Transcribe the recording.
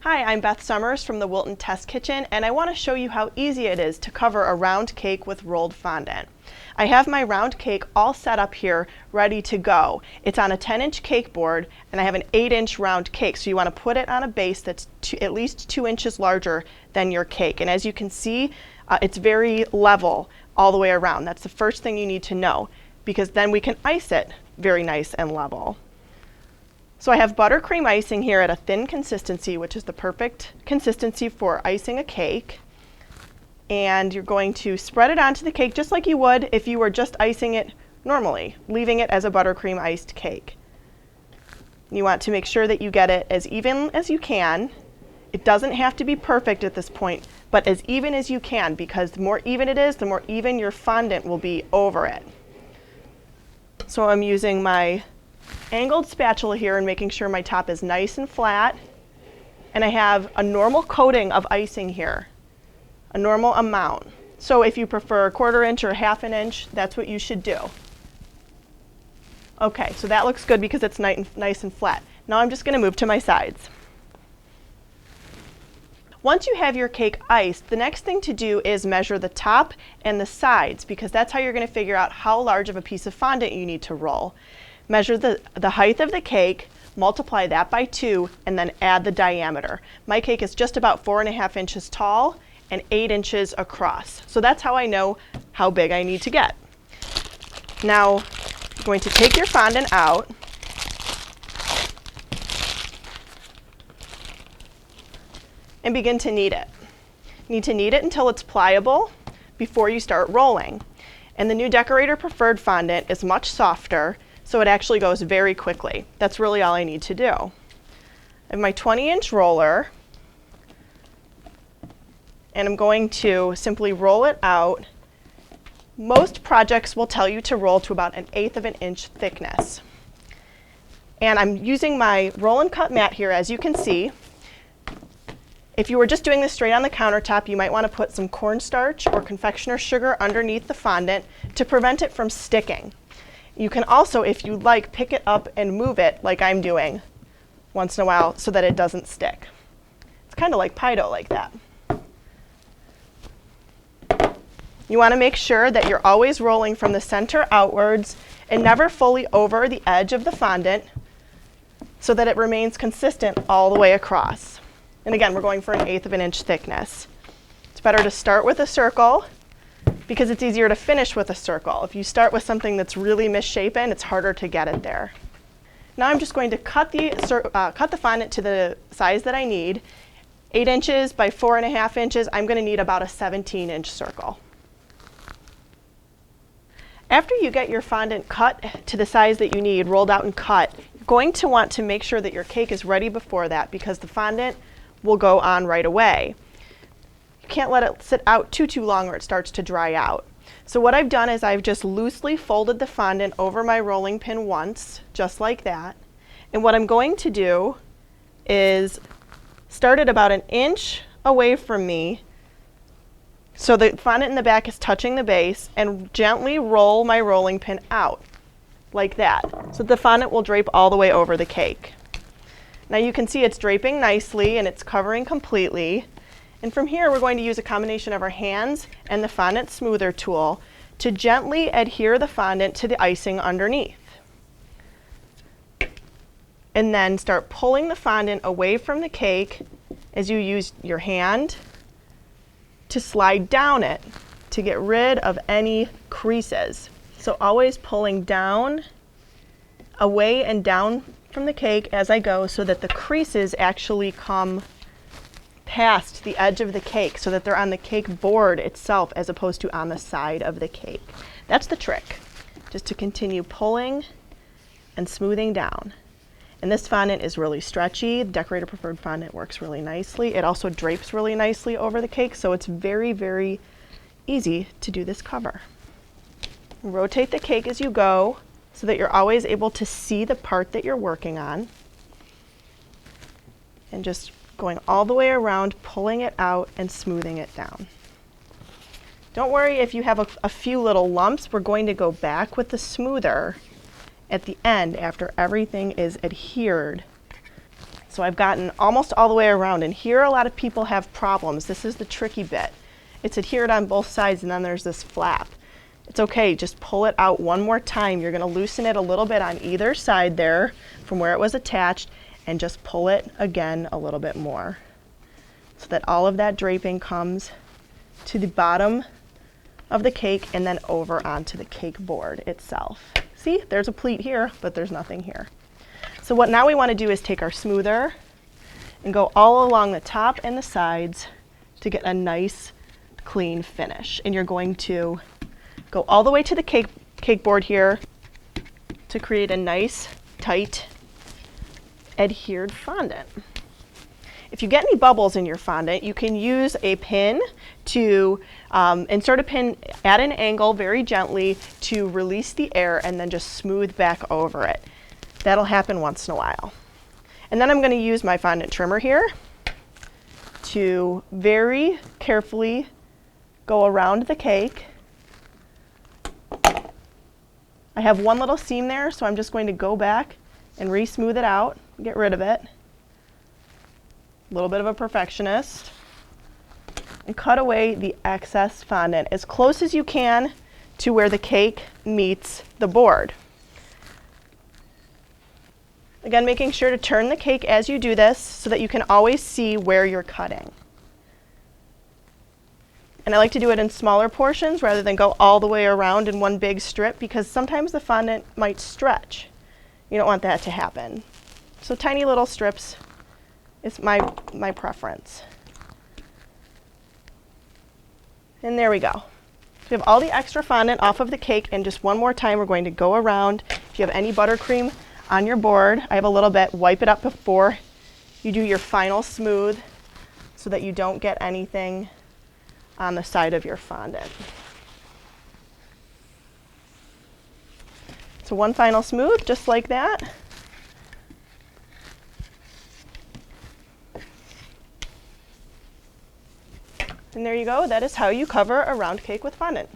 Hi, I'm Beth Summers from the Wilton Test Kitchen, and I want to show you how easy it is to cover a round cake with rolled fondant. I have my round cake all set up here, ready to go. It's on a 10-inch cake board, and I have an 8-inch round cake, so you want to put it on a base that's at least 2 inches larger than your cake. And as you can see, it's very level all the way around. That's the first thing you need to know, because then we can ice it very nice and level. So I have buttercream icing here at a thin consistency, which is the perfect consistency for icing a cake. And you're going to spread it onto the cake just like you would if you were just icing it normally, leaving it as a buttercream iced cake. You want to make sure that you get it as even as you can. It doesn't have to be perfect at this point, but as even as you can, because the more even it is, the more even your fondant will be over it. So I'm using my angled spatula here and making sure my top is nice and flat. And I have a normal coating of icing here, a normal amount. So if you prefer a 1/4 inch or 1/2 inch, that's what you should do. Okay, so that looks good because it's nice and flat. Now I'm just going to move to my sides. Once you have your cake iced, the next thing to do is measure the top and the sides, because that's how you're going to figure out how large of a piece of fondant you need to roll. Measure the height of the cake, multiply that by 2, and then add the diameter. My cake is just about 4.5 inches tall and 8 inches across. So that's how I know how big I need to get. Now, you're going to take your fondant out. And begin to knead it. You need to knead it until it's pliable before you start rolling. And the new Decorator Preferred fondant is much softer, so it actually goes very quickly. That's really all I need to do. I have my 20-inch roller, and I'm going to simply roll it out. Most projects will tell you to roll to about 1/8 of an inch thickness. And I'm using my roll and cut mat here, as you can see. If you were just doing this straight on the countertop, you might want to put some cornstarch or confectioner's sugar underneath the fondant to prevent it from sticking. You can also, if you like, pick it up and move it like I'm doing once in a while so that it doesn't stick. It's kind of like pie dough like that. You want to make sure that you're always rolling from the center outwards and never fully over the edge of the fondant so that it remains consistent all the way across. And again, we're going for 1/8 of an inch thickness. It's better to start with a circle because it's easier to finish with a circle. If you start with something that's really misshapen, it's harder to get it there. Now I'm just going to cut the fondant to the size that I need. 8 inches by 4.5 inches, I'm going to need about a 17-inch circle. After you get your fondant cut to the size that you need, rolled out and cut, you're going to want to make sure that your cake is ready before that, because the fondant will go on right away. You can't let it sit out too long or it starts to dry out. So what I've done is I've just loosely folded the fondant over my rolling pin once, just like that. And what I'm going to do is start it about 1 inch away from me so the fondant in the back is touching the base, and gently roll my rolling pin out like that, so the fondant will drape all the way over the cake. Now you can see it's draping nicely and it's covering completely. And from here, we're going to use a combination of our hands and the fondant smoother tool to gently adhere the fondant to the icing underneath. And then start pulling the fondant away from the cake as you use your hand to slide down it to get rid of any creases. So always pulling down, away and down from the cake as I go, so that the creases actually come past the edge of the cake, so that they're on the cake board itself as opposed to on the side of the cake. That's the trick, just to continue pulling and smoothing down. And this fondant is really stretchy. The Decorator Preferred fondant works really nicely. It also drapes really nicely over the cake, so it's very, very easy to do this cover. Rotate the cake as you go, so that you're always able to see the part that you're working on. And just going all the way around, pulling it out and smoothing it down. Don't worry if you have a few little lumps. We're going to go back with the smoother at the end after everything is adhered So I've gotten almost all the way around, and here a lot of people have problems. This is the tricky bit. It's adhered on both sides, and then there's this flap. It's okay, just pull it out one more time. You're gonna loosen it a little bit on either side there from where it was attached, and just pull it again a little bit more so that all of that draping comes to the bottom of the cake and then over onto the cake board itself. See, there's a pleat here, but there's nothing here. So what now we want to do is take our smoother and go all along the top and the sides to get a nice clean finish. And you're going to go all the way to the cake board here to create a nice, tight, adhered fondant. If you get any bubbles in your fondant, you can use a pin to insert a pin at an angle very gently to release the air and then just smooth back over it. That'll happen once in a while. And then I'm going to use my fondant trimmer here to very carefully go around the cake. I have one little seam there, so I'm just going to go back and re-smooth it out, get rid of it. A little bit of a perfectionist. And cut away the excess fondant as close as you can to where the cake meets the board. Again, making sure to turn the cake as you do this so that you can always see where you're cutting. And I like to do it in smaller portions rather than go all the way around in one big strip, because sometimes the fondant might stretch. You don't want that to happen. So tiny little strips is my preference. And there we go. So we have all the extra fondant off of the cake, and just one more time we're going to go around. If you have any buttercream on your board, I have a little bit, wipe it up before you do your final smooth so that you don't get anything on the side of your fondant. So one final smooth, just like that. And there you go. That is how you cover a round cake with fondant.